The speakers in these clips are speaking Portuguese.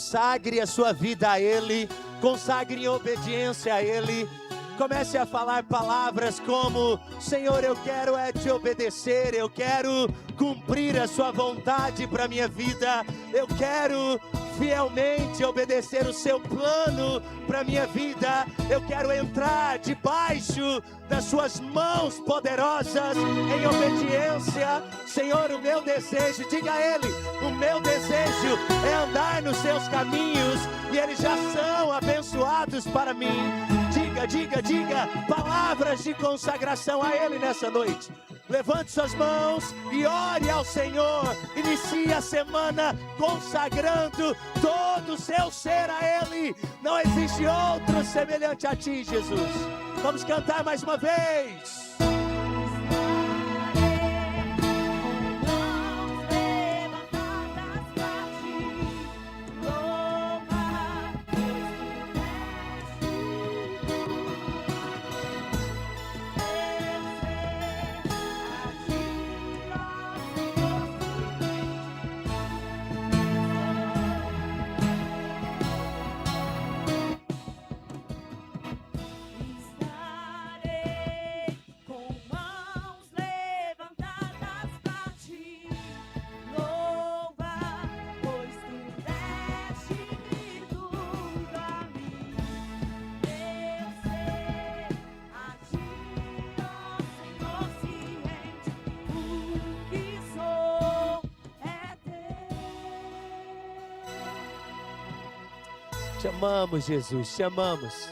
consagre a sua vida a Ele, consagre em obediência a Ele. Comece a falar palavras como: Senhor, eu quero te obedecer, eu quero cumprir a sua vontade para a minha vida, eu quero fielmente obedecer o seu plano para a minha vida, eu quero entrar debaixo das suas mãos poderosas em obediência. Senhor, o meu desejo, diga a Ele, o meu desejo é andar nos seus caminhos e eles já são abençoados para mim. Diga, palavras de consagração a Ele nessa noite. Levante suas mãos e ore ao Senhor. Inicie a semana consagrando todo o seu ser a Ele. Não existe outro semelhante a Ti, Jesus. Vamos cantar mais uma vez. Te amamos, Jesus, te amamos.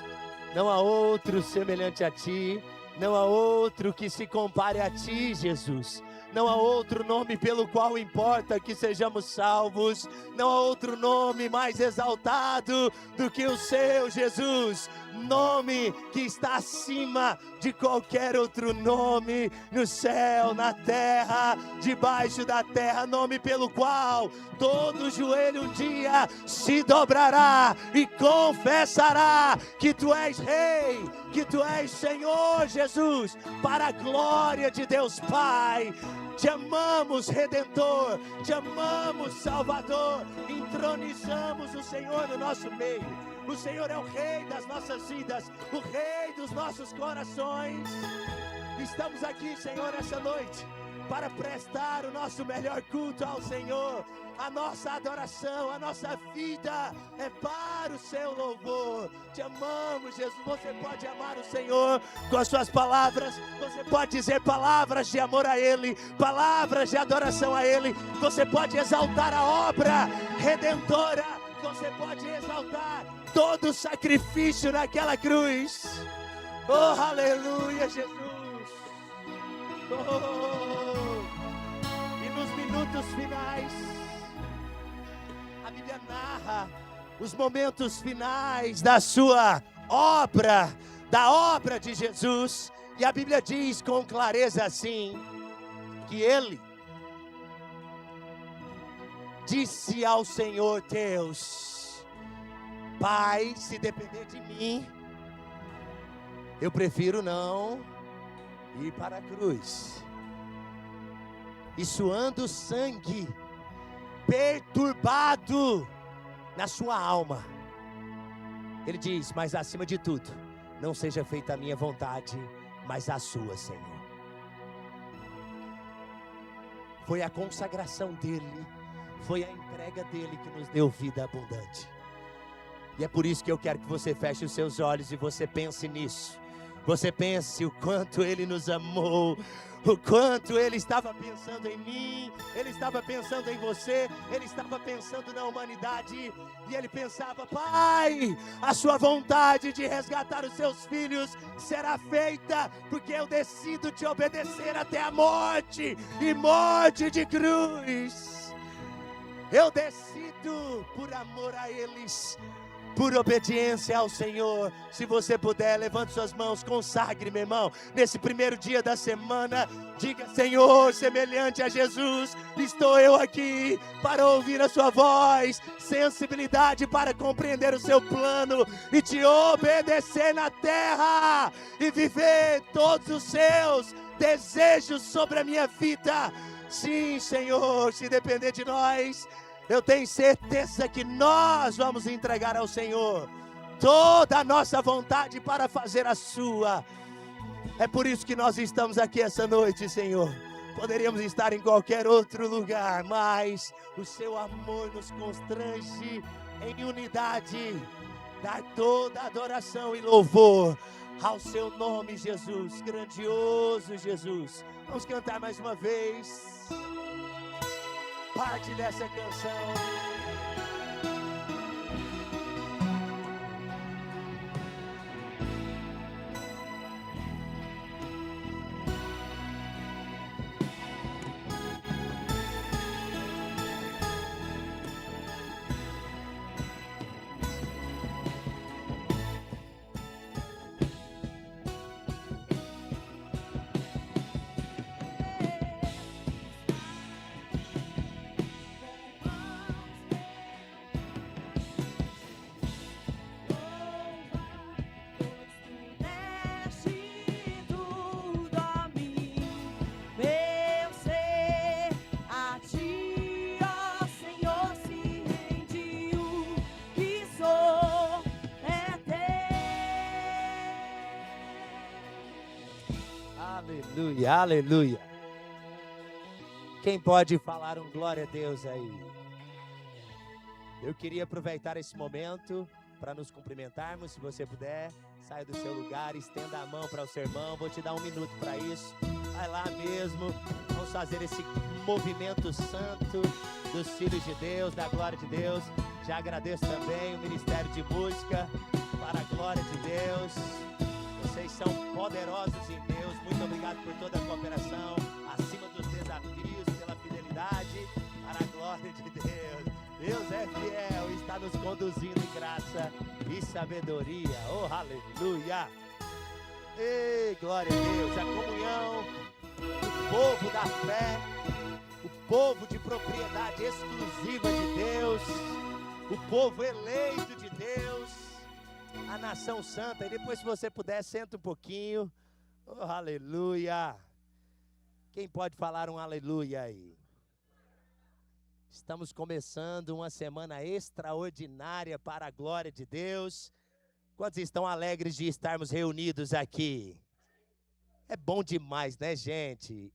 Não há outro semelhante a Ti, não há outro que se compare a Ti, Jesus. Não há outro nome pelo qual importa que sejamos salvos. Não há outro nome mais exaltado do que o Seu, Jesus. Nome que está acima de qualquer outro nome, no céu, na terra, debaixo da terra. Nome pelo qual todo joelho um dia se dobrará e confessará que Tu és Rei, que Tu és Senhor, Jesus, para a glória de Deus Pai. Te amamos, Redentor, te amamos, Salvador. Entronizamos o Senhor no nosso meio. O Senhor é o Rei das nossas vidas, o Rei dos nossos corações. Estamos aqui, Senhor, essa noite para prestar o nosso melhor culto ao Senhor. A nossa adoração, a nossa vida é para o Seu louvor. Te amamos, Jesus. Você pode amar o Senhor com as suas palavras. Você pode dizer palavras de amor a Ele, palavras de adoração a Ele. Você pode exaltar a obra redentora. Você pode exaltar todo o sacrifício naquela cruz. Oh, aleluia, Jesus. Oh. E nos minutos finais, a Bíblia narra os momentos finais da sua obra, da obra de Jesus. E a Bíblia diz com clareza assim, que Ele disse ao Senhor Deus: Pai, se depender de mim, eu prefiro não ir para a cruz. E suando sangue, perturbado na sua alma, Ele diz: mas acima de tudo, não seja feita a minha vontade, mas a sua, Senhor. Foi a consagração dele, foi a entrega dele que nos deu vida abundante. E é por isso que eu quero que você feche os seus olhos e você pense nisso. Você pense o quanto Ele nos amou, o quanto Ele estava pensando em mim, Ele estava pensando em você, Ele estava pensando na humanidade. E Ele pensava: Pai, a sua vontade de resgatar os seus filhos será feita, porque eu decido te obedecer até a morte, e morte de cruz. Eu decido por amor a eles, por obediência ao Senhor. Se você puder, levante suas mãos, consagre, meu irmão, nesse primeiro dia da semana. Diga: Senhor, semelhante a Jesus, estou eu aqui para ouvir a sua voz, sensibilidade para compreender o seu plano e te obedecer na terra e viver todos os seus desejos sobre a minha vida. Sim, Senhor, se depender de nós, Eu tenho certeza que nós vamos entregar ao Senhor toda a nossa vontade para fazer a sua. É por isso que nós estamos aqui essa noite, Senhor. Poderíamos estar em qualquer outro lugar, mas o seu amor nos constrange em unidade. Dar toda adoração e louvor ao seu nome, Jesus. Grandioso Jesus. Vamos cantar mais uma vez parte dessa canção. Aleluia, aleluia. Quem pode falar um glória a Deus aí? Eu queria aproveitar esse momento para nos cumprimentarmos. Se você puder, saia do seu lugar, estenda a mão para o seu irmão. Vou te dar um minuto para isso. Vai lá mesmo. Vamos fazer esse movimento santo dos filhos de Deus, da glória de Deus. Já agradeço também o Ministério de Música para a glória de Deus. Vocês são poderosos em Deus. Muito obrigado por toda a cooperação, acima dos desafios, pela fidelidade, para a glória de Deus. Deus é fiel e está nos conduzindo em graça e sabedoria. Oh, aleluia! Ei, glória a Deus! A comunhão do povo da fé, o povo de propriedade exclusiva de Deus, o povo eleito de Deus, a nação santa. E depois, se você puder, senta um pouquinho. Oh, aleluia! Quem pode falar um aleluia aí? Estamos começando uma semana extraordinária para a glória de Deus. Quantos estão alegres de estarmos reunidos aqui? É bom demais, né, gente?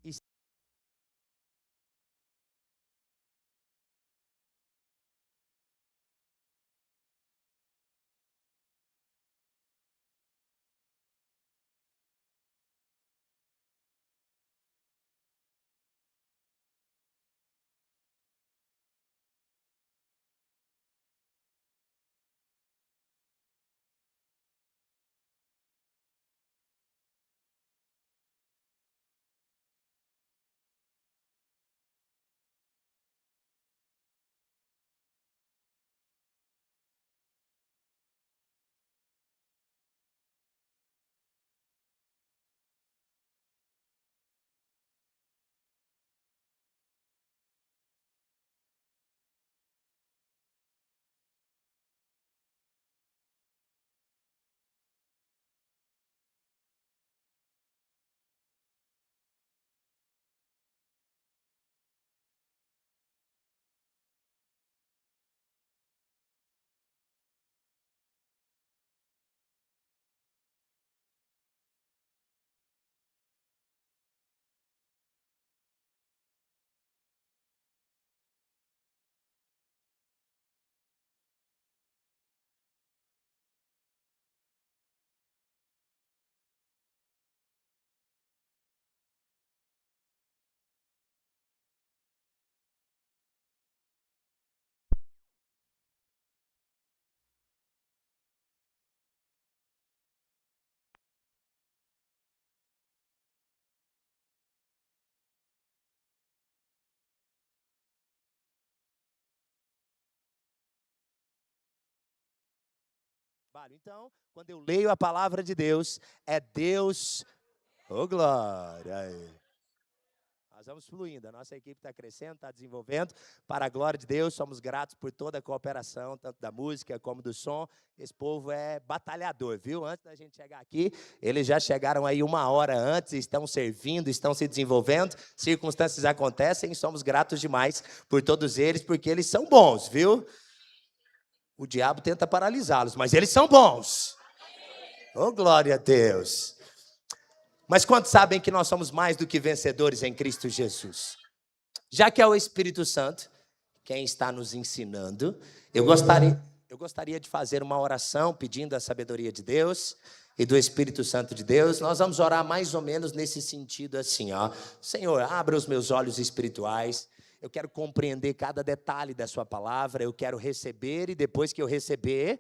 Então, quando eu leio a palavra de Deus, é Deus, oh glória, Nós vamos fluindo, a nossa equipe está crescendo, está desenvolvendo, para a glória de Deus, somos gratos por toda a cooperação, tanto da música como do som. Esse povo é batalhador, viu? Antes da gente chegar aqui, eles já chegaram aí 1 hora antes, estão servindo, estão se desenvolvendo, circunstâncias acontecem, somos gratos demais por todos eles, porque eles são bons, viu? O diabo tenta paralisá-los, mas eles são bons. Oh, glória a Deus. Mas quantos sabem que nós somos mais do que vencedores em Cristo Jesus? Já que é o Espírito Santo quem está nos ensinando, eu gostaria de fazer uma oração pedindo a sabedoria de Deus e do Espírito Santo de Deus. Nós vamos orar mais ou menos nesse sentido assim, ó. Senhor, abra os meus olhos espirituais. Eu quero compreender cada detalhe da sua palavra, eu quero receber e depois que eu receber,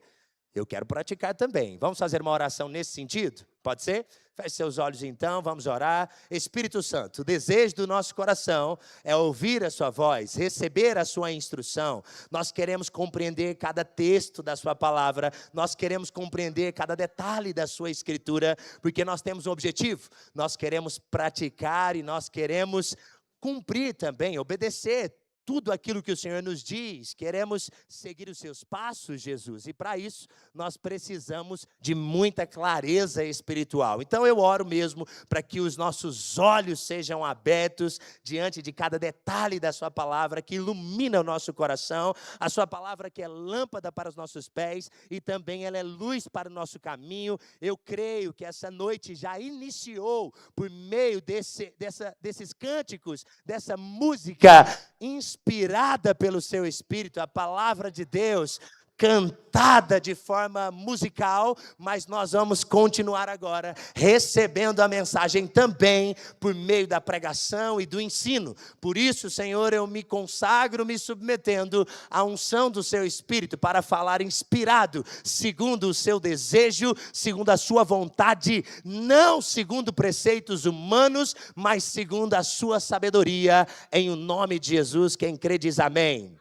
eu quero praticar também. Vamos fazer uma oração nesse sentido? Pode ser? Feche seus olhos então, vamos orar. Espírito Santo, o desejo do nosso coração é ouvir a sua voz, receber a sua instrução. Nós queremos compreender cada texto da sua palavra, nós queremos compreender cada detalhe da sua escritura, porque nós temos um objetivo, nós queremos praticar e nós queremos cumprir também, obedecer tudo aquilo que o Senhor nos diz, queremos seguir os seus passos, Jesus, e para isso nós precisamos de muita clareza espiritual. Então eu oro mesmo para que os nossos olhos sejam abertos diante de cada detalhe da sua palavra, que ilumina o nosso coração, a sua palavra que é lâmpada para os nossos pés e também ela é luz para o nosso caminho. Eu creio que essa noite já iniciou por meio desses cânticos, dessa música inspirada pelo seu Espírito, a palavra de Deus, cantada de forma musical, mas nós vamos continuar agora recebendo a mensagem também por meio da pregação e do ensino. Por isso, Senhor, eu me consagro me submetendo à unção do seu Espírito para falar inspirado, segundo o seu desejo, segundo a sua vontade, não segundo preceitos humanos, mas segundo a sua sabedoria, em o nome de Jesus. Quem crê diz amém.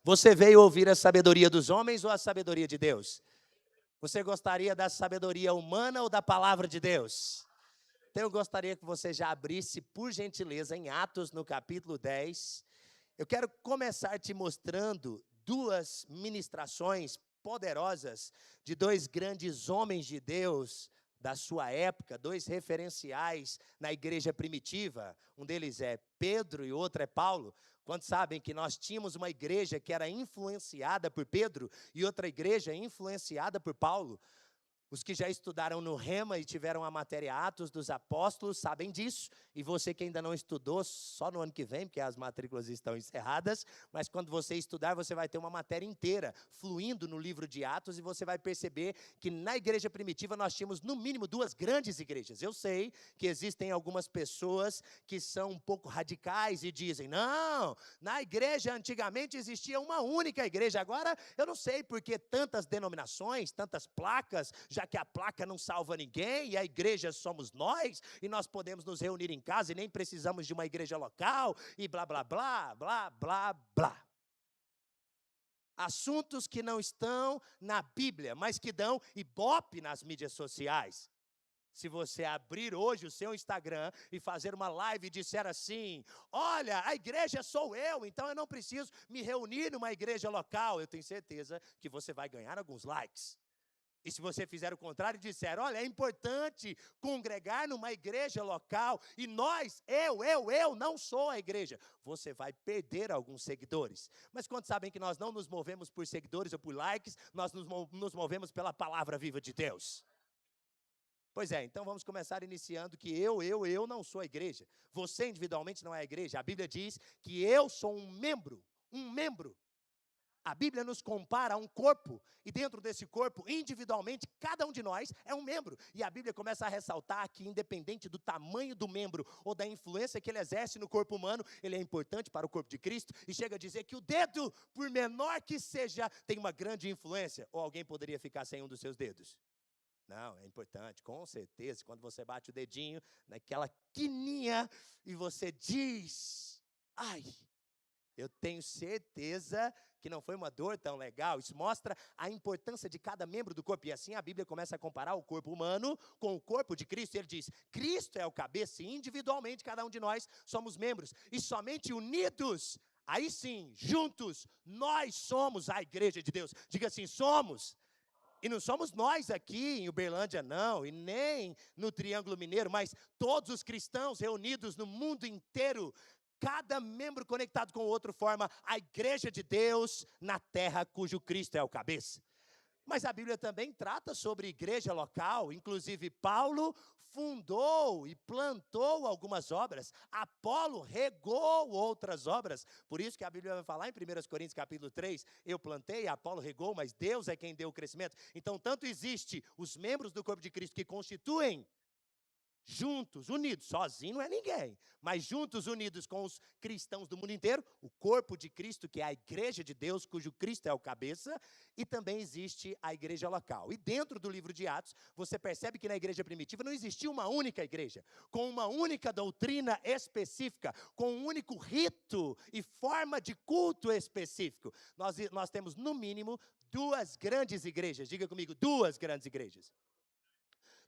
Você veio ouvir a sabedoria dos homens ou a sabedoria de Deus? Você gostaria da sabedoria humana ou da palavra de Deus? Então eu gostaria que você já abrisse, por gentileza, em Atos, no capítulo 10. Eu quero começar te mostrando 2 ministrações poderosas de 2 grandes homens de Deus da sua época, 2 referenciais na igreja primitiva. Um deles é Pedro e o outro é Paulo. Quantos sabem que nós tínhamos uma igreja que era influenciada por Pedro e outra igreja influenciada por Paulo? Os que já estudaram no Rema e tiveram a matéria Atos dos Apóstolos sabem disso. E você que ainda não estudou, só no ano que vem, porque as matrículas estão encerradas. Mas quando você estudar, você vai ter uma matéria inteira fluindo no livro de Atos. E você vai perceber que na igreja primitiva nós tínhamos no mínimo 2 grandes igrejas. Eu sei que existem algumas pessoas que são um pouco radicais e dizem, não, na igreja antigamente existia uma única igreja. Agora eu não sei por que tantas denominações, tantas placas, já que a placa não salva ninguém e a igreja somos nós, e nós podemos nos reunir em casa e nem precisamos de uma igreja local, e blá, blá, blá, blá, blá, blá. Assuntos que não estão na Bíblia, mas que dão ibope nas mídias sociais. Se você abrir hoje o seu Instagram e fazer uma live e disser assim, olha, a igreja sou eu, então eu não preciso me reunir numa igreja local, eu tenho certeza que você vai ganhar alguns likes. E se você fizer o contrário e disser, olha, é importante congregar numa igreja local, e nós, eu não sou a igreja, você vai perder alguns seguidores. Mas quando sabem que nós não nos movemos por seguidores ou por likes, nós nos movemos pela palavra viva de Deus. Pois é, então vamos começar iniciando que eu não sou a igreja. Você individualmente não é a igreja. A Bíblia diz que eu sou um membro. A Bíblia nos compara a um corpo, e dentro desse corpo, individualmente, cada um de nós é um membro. E a Bíblia começa a ressaltar que, independente do tamanho do membro ou da influência que ele exerce no corpo humano, ele é importante para o corpo de Cristo, e chega a dizer que o dedo, por menor que seja, tem uma grande influência. Ou alguém poderia ficar sem um dos seus dedos? Não, é importante, com certeza, quando você bate o dedinho naquela quininha e você diz, ai, eu tenho certeza que não foi uma dor tão legal. Isso mostra a importância de cada membro do corpo. E assim a Bíblia começa a comparar o corpo humano com o corpo de Cristo. Ele diz, Cristo é o cabeça e individualmente cada um de nós somos membros. E somente unidos, aí sim, juntos, nós somos a igreja de Deus. Diga assim, somos. E não somos nós aqui em Uberlândia, não, e nem no Triângulo Mineiro, mas todos os cristãos reunidos no mundo inteiro, cada membro conectado com o outro forma a igreja de Deus na terra, cujo Cristo é o cabeça. Mas a Bíblia também trata sobre igreja local, inclusive Paulo fundou e plantou algumas obras, Apolo regou outras obras, por isso que a Bíblia vai falar em 1 Coríntios capítulo 3, eu plantei, Apolo regou, mas Deus é quem deu o crescimento. Então, tanto existe os membros do corpo de Cristo que constituem juntos, unidos, sozinho não é ninguém, mas juntos, unidos com os cristãos do mundo inteiro, o corpo de Cristo, que é a igreja de Deus, cujo Cristo é o cabeça, e também existe a igreja local. E dentro do livro de Atos, você percebe que na igreja primitiva não existia uma única igreja, com uma única doutrina específica, com um único rito e forma de culto específico. Nós temos, no mínimo, duas grandes igrejas, diga comigo, duas grandes igrejas.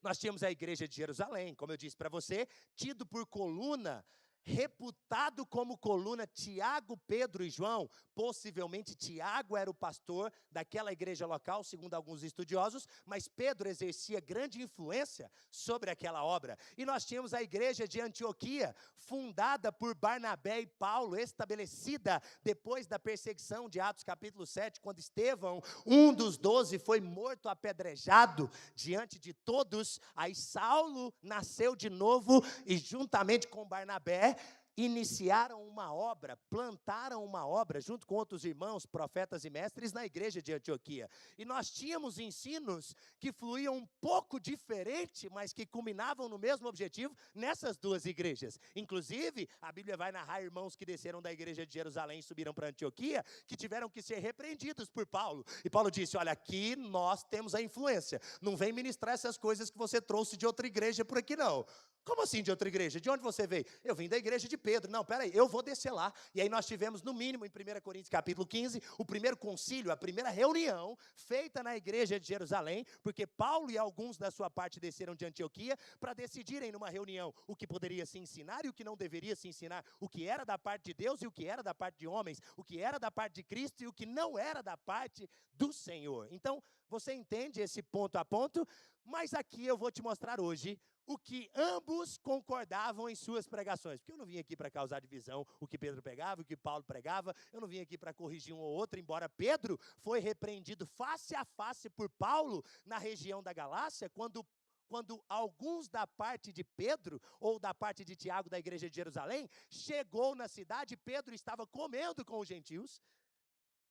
Nós tínhamos a igreja de Jerusalém, como eu disse para você, tido por coluna, reputado como coluna Tiago, Pedro e João. Possivelmente Tiago era o pastor daquela igreja local, segundo alguns estudiosos, mas Pedro exercia grande influência sobre aquela obra. E nós tínhamos a igreja de Antioquia, fundada por Barnabé e Paulo, estabelecida depois da perseguição de Atos capítulo 7, quando Estevão, um dos 12, foi morto apedrejado diante de todos. Aí Saulo nasceu de novo e juntamente com Barnabé, iniciaram uma obra, plantaram uma obra, junto com outros irmãos, profetas e mestres, na igreja de Antioquia. E nós tínhamos ensinos que fluíam um pouco diferente, mas que culminavam no mesmo objetivo nessas duas igrejas. Inclusive, a Bíblia vai narrar irmãos que desceram da igreja de Jerusalém e subiram para Antioquia, que tiveram que ser repreendidos por Paulo. E Paulo disse, olha, aqui nós temos a influência. Não vem ministrar essas coisas que você trouxe de outra igreja por aqui, não. Como assim de outra igreja? De onde você veio? Eu vim da igreja de Pedro. Não, peraí, eu vou descer lá. E aí nós tivemos, no mínimo, em 1 Coríntios capítulo 15, o primeiro concílio, a primeira reunião feita na igreja de Jerusalém, porque Paulo e alguns da sua parte desceram de Antioquia para decidirem numa reunião o que poderia se ensinar e o que não deveria se ensinar, o que era da parte de Deus e o que era da parte de homens, o que era da parte de Cristo e o que não era da parte do Senhor. Então, você entende esse ponto a ponto? Mas aqui eu vou te mostrar hoje o que ambos concordavam em suas pregações. Porque eu não vim aqui para causar divisão, o que Pedro pregava, o que Paulo pregava. Eu não vim aqui para corrigir um ou outro, embora Pedro foi repreendido face a face por Paulo na região da Galácia, quando alguns da parte de Pedro, ou da parte de Tiago da igreja de Jerusalém, chegou na cidade, Pedro estava comendo com os gentios.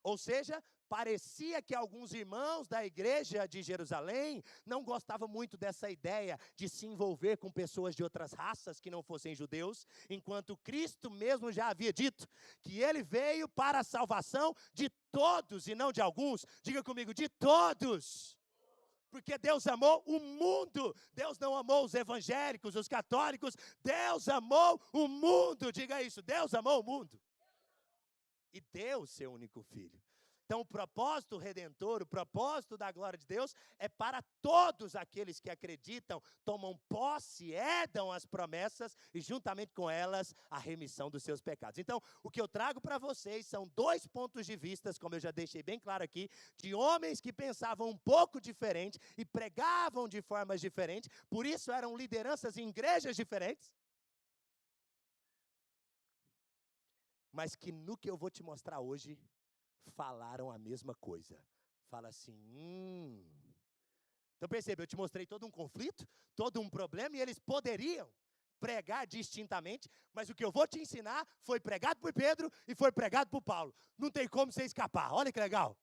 Ou seja, parecia que alguns irmãos da igreja de Jerusalém não gostavam muito dessa ideia de se envolver com pessoas de outras raças que não fossem judeus, enquanto Cristo mesmo já havia dito que ele veio para a salvação de todos e não de alguns. Diga comigo, de todos. Porque Deus amou o mundo, Deus não amou os evangélicos, os católicos, Deus amou o mundo, diga isso, Deus amou o mundo. E deu o seu único filho. Então o propósito redentor, o propósito da glória de Deus é para todos aqueles que acreditam, tomam posse, herdam as promessas e juntamente com elas a remissão dos seus pecados. Então o que eu trago para vocês são dois pontos de vista, como eu já deixei bem claro aqui, de homens que pensavam um pouco diferente e pregavam de formas diferentes, por isso eram lideranças em igrejas diferentes, mas que no que eu vou te mostrar hoje, falaram a mesma coisa. Fala assim, Então perceba, eu te mostrei todo um conflito, todo um problema, e eles poderiam pregar distintamente, mas o que eu vou te ensinar foi pregado por Pedro e foi pregado por Paulo. Não tem como você escapar, olha que legal.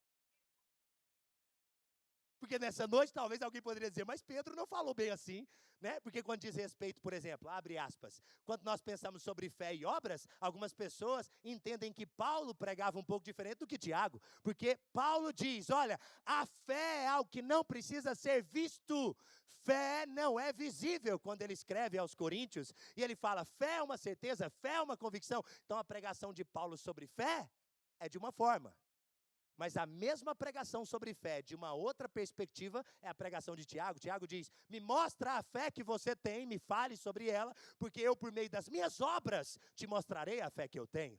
Porque nessa noite, talvez alguém poderia dizer, mas Pedro não falou bem assim, né? Porque quando diz respeito, por exemplo, abre aspas, quando nós pensamos sobre fé e obras, algumas pessoas entendem que Paulo pregava um pouco diferente do que Tiago, porque Paulo diz, olha, a fé é algo que não precisa ser visto, fé não é visível, quando ele escreve aos Coríntios, e ele fala, fé é uma certeza, fé é uma convicção. Então a pregação de Paulo sobre fé é de uma forma. Mas a mesma pregação sobre fé, de uma outra perspectiva, é a pregação de Tiago. Tiago diz: me mostra a fé que você tem, me fale sobre ela, porque eu, por meio das minhas obras, te mostrarei a fé que eu tenho.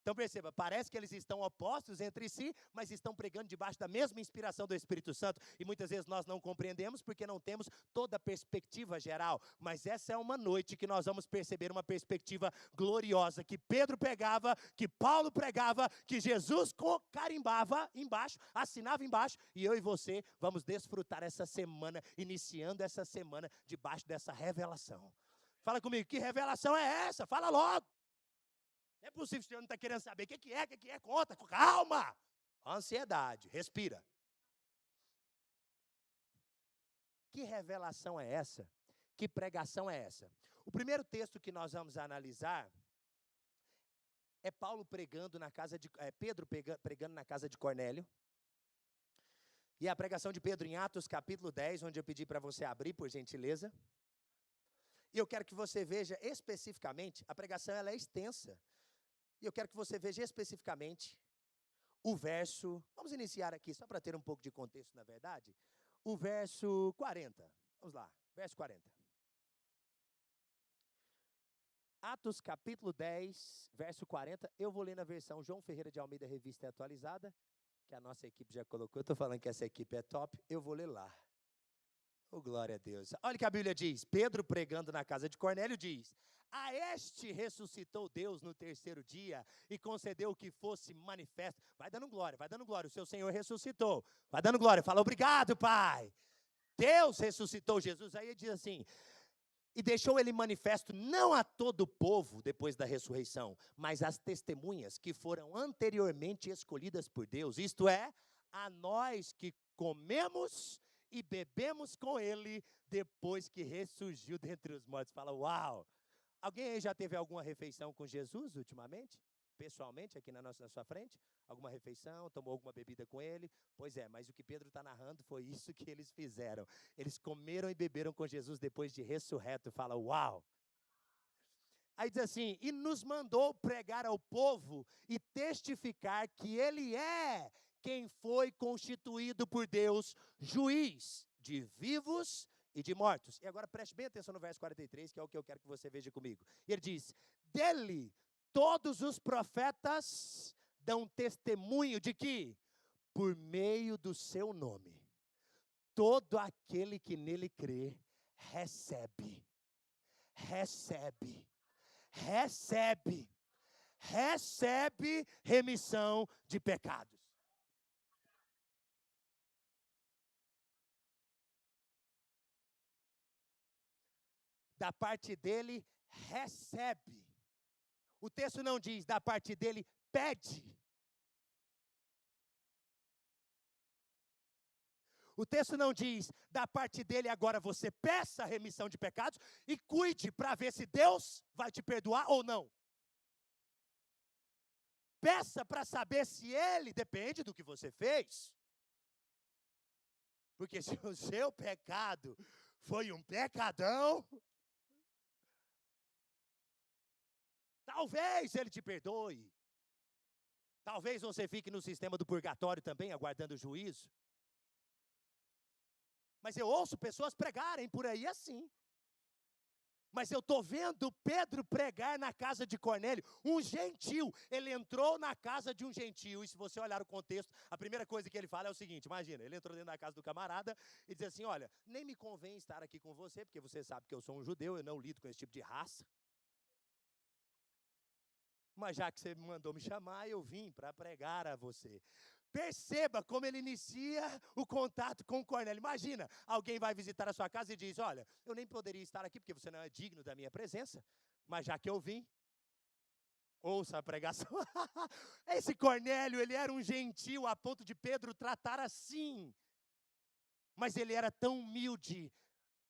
Então perceba, parece que eles estão opostos entre si, mas estão pregando debaixo da mesma inspiração do Espírito Santo. E muitas vezes nós não compreendemos porque não temos toda a perspectiva geral. Mas essa é uma noite que nós vamos perceber uma perspectiva gloriosa, que Pedro pegava, que Paulo pregava, que Jesus carimbava embaixo, assinava embaixo, e eu e você vamos desfrutar essa semana, iniciando essa semana debaixo dessa revelação. Fala comigo, que revelação é essa? Fala logo! Não é possível que o senhor não está querendo saber o que é, conta, calma, ansiedade, respira. Que revelação é essa? Que pregação é essa? O primeiro texto que nós vamos analisar é Paulo pregando na casa de, Pedro pregando na casa de Cornélio. E a pregação de Pedro em Atos capítulo 10, onde eu pedi para você abrir, por gentileza. E eu quero que você veja especificamente, a pregação ela é extensa. E eu quero que você veja especificamente o verso, vamos iniciar aqui, só para ter um pouco de contexto, na verdade, o verso 40. Vamos lá, verso 40. Atos capítulo 10, verso 40, eu vou ler na versão João Ferreira de Almeida, revista atualizada, que a nossa equipe já colocou, eu estou falando que essa equipe é top, eu vou ler lá. Oh, glória a Deus. Olha o que a Bíblia diz, Pedro pregando na casa de Cornélio diz: a este ressuscitou Deus no terceiro dia e concedeu que fosse manifesto. Vai dando glória, o seu Senhor ressuscitou. Vai dando glória, fala obrigado, Pai. Deus ressuscitou Jesus. Aí ele diz assim: e deixou ele manifesto não a todo o povo depois da ressurreição, mas às testemunhas que foram anteriormente escolhidas por Deus, isto é, a nós que comemos e bebemos com ele depois que ressurgiu dentre os mortos. Fala, uau! Alguém aí já teve alguma refeição com Jesus ultimamente? Pessoalmente, aqui na sua frente? Alguma refeição, tomou alguma bebida com ele? Pois é, mas o que Pedro está narrando foi isso que eles fizeram. Eles comeram e beberam com Jesus depois de ressurreto. Fala, uau! Aí diz assim, e nos mandou pregar ao povo e testificar que ele é quem foi constituído por Deus, juiz de vivos e de mortos. E agora preste bem atenção no verso 43, que é o que eu quero que você veja comigo. Ele diz, dele todos os profetas dão testemunho de que, por meio do seu nome, todo aquele que nele crê, recebe remissão de pecados. Da parte dele, recebe. O texto não diz, da parte dele, pede. O texto não diz, da parte dele agora você peça a remissão de pecados e cuide para ver se Deus vai te perdoar ou não. Peça para saber se ele depende do que você fez. Porque se o seu pecado foi um pecadão, talvez ele te perdoe. Talvez você fique no sistema do purgatório também, aguardando o juízo. Mas eu ouço pessoas pregarem por aí assim. Mas eu estou vendo Pedro pregar na casa de Cornélio, um gentil. Ele entrou na casa de um gentil, e se você olhar o contexto, a primeira coisa que ele fala é o seguinte, imagina, ele entrou dentro da casa do camarada e diz assim, olha, nem me convém estar aqui com você, porque você sabe que eu sou um judeu, eu não lido com esse tipo de raça. Mas já que você mandou me chamar, eu vim para pregar a você. Perceba como ele inicia o contato com Cornélio. Imagina, alguém vai visitar a sua casa e diz, olha, eu nem poderia estar aqui porque você não é digno da minha presença, mas já que eu vim, ouça a pregação. Esse Cornélio, ele era um gentil a ponto de Pedro tratar assim. Mas ele era tão humilde,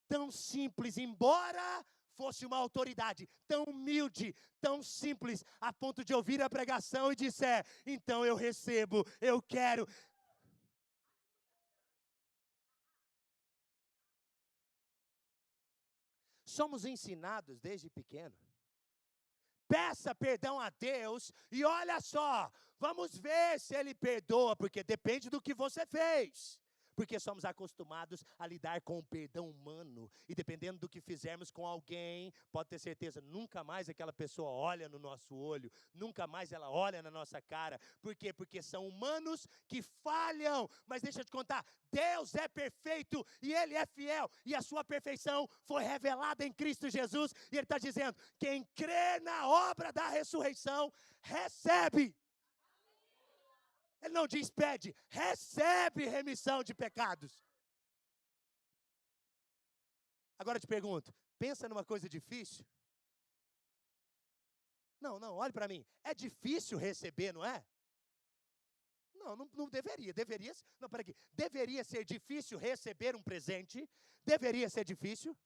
tão simples, embora fosse uma autoridade, tão humilde, tão simples, a ponto de ouvir a pregação e disser, então eu recebo, eu quero. Somos ensinados desde pequeno, peça perdão a Deus e olha só, vamos ver se Ele perdoa, porque depende do que você fez. Porque somos acostumados a lidar com o perdão humano. E dependendo do que fizermos com alguém, pode ter certeza, nunca mais aquela pessoa olha no nosso olho. Nunca mais ela olha na nossa cara. Por quê? Porque são humanos que falham. Mas deixa eu te contar, Deus é perfeito e Ele é fiel. E a sua perfeição foi revelada em Cristo Jesus. E Ele está dizendo, quem crê na obra da ressurreição, recebe. Ele não diz pede, recebe remissão de pecados. Agora eu te pergunto, pensa numa coisa difícil? Não, olhe para mim. É difícil receber, não é? Não deveria. Não, peraí aqui. Deveria ser difícil receber um presente? Deveria ser difícil?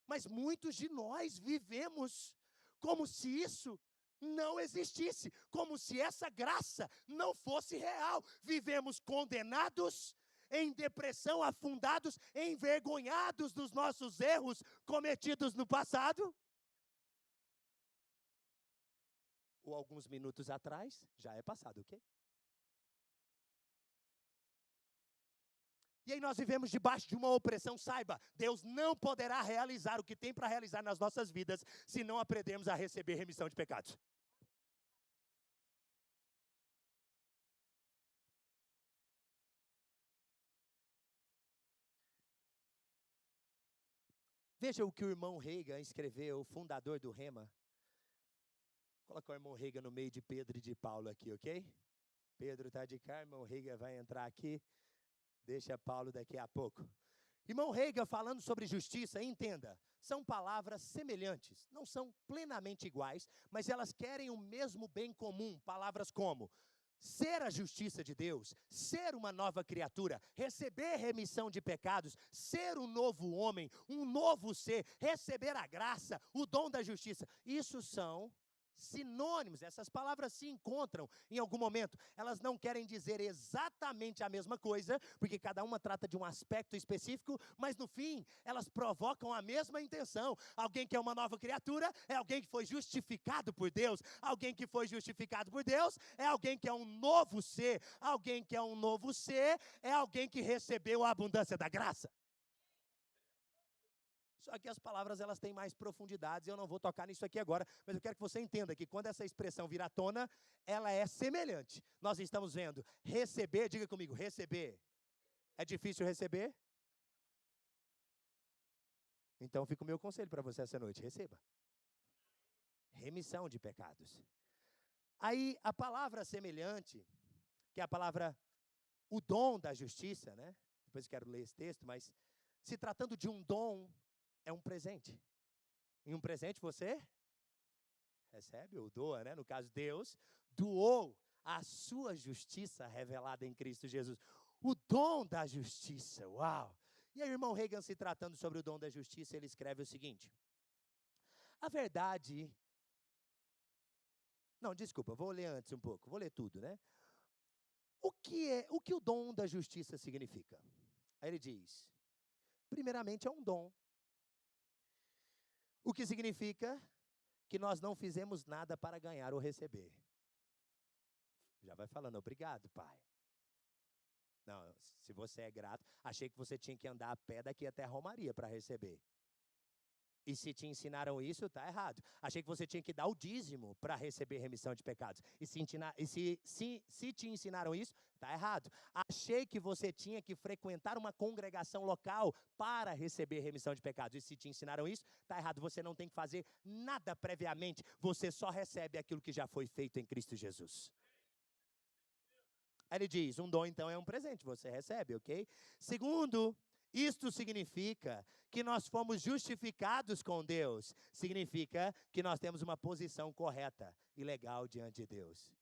Mas muitos de nós vivemos como se isso não existisse, como se essa graça não fosse real. Vivemos condenados, em depressão, afundados, envergonhados dos nossos erros cometidos no passado. Ou alguns minutos atrás, já é passado, ok? E aí nós vivemos debaixo de uma opressão, saiba, Deus não poderá realizar o que tem para realizar nas nossas vidas, se não aprendermos a receber remissão de pecados. Veja o que o irmão Reagan escreveu, o fundador do Rema. Coloca o irmão Reagan no meio de Pedro e de Paulo aqui, ok? Pedro está de cá, irmão Reagan vai entrar aqui. Deixa Paulo daqui a pouco. Irmão Reagan falando sobre justiça, entenda, são palavras semelhantes, não são plenamente iguais, mas elas querem o mesmo bem comum, palavras como ser a justiça de Deus, ser uma nova criatura, receber remissão de pecados, ser um novo homem, um novo ser, receber a graça, o dom da justiça. Isso são sinônimos, essas palavras se encontram em algum momento. Elas não querem dizer exatamente a mesma coisa, porque cada uma trata de um aspecto específico, mas no fim, elas provocam a mesma intenção. Alguém que é uma nova criatura é alguém que foi justificado por Deus. Alguém que foi justificado por Deus é alguém que é um novo ser. Alguém que é um novo ser é alguém que recebeu a abundância da graça. Só que as palavras, elas têm mais profundidades, e eu não vou tocar nisso aqui agora, mas eu quero que você entenda que quando essa expressão vir à tona, ela é semelhante. Nós estamos vendo receber, diga comigo, receber. É difícil receber? Então fica o meu conselho para você essa noite, receba. Remissão de pecados. Aí a palavra semelhante, que é a palavra, o dom da justiça, né? Depois eu quero ler esse texto, mas se tratando de um dom, é um presente. Em um presente você recebe ou doa, né? No caso, Deus doou a sua justiça revelada em Cristo Jesus. O dom da justiça, uau! E aí o irmão Reagan, se tratando sobre o dom da justiça, ele escreve o seguinte: a verdade... Não, desculpa, vou ler antes um pouco, vou ler tudo, né? O que o dom da justiça significa? Aí ele diz, primeiramente é um dom. O que significa que nós não fizemos nada para ganhar ou receber. Já vai falando, obrigado, pai. Não, se você é grato, achei que você tinha que andar a pé daqui até a Romaria para receber. E se te ensinaram isso, está errado. Achei que você tinha que dar o dízimo para receber remissão de pecados. E se te ensinaram isso, está errado. Achei que você tinha que frequentar uma congregação local para receber remissão de pecados. E se te ensinaram isso, está errado. Você não tem que fazer nada previamente. Você só recebe aquilo que já foi feito em Cristo Jesus. Aí ele diz, um dom então é um presente, você recebe, ok? Segundo, isto significa que nós fomos justificados com Deus. Significa que nós temos uma posição correta e legal diante de Deus.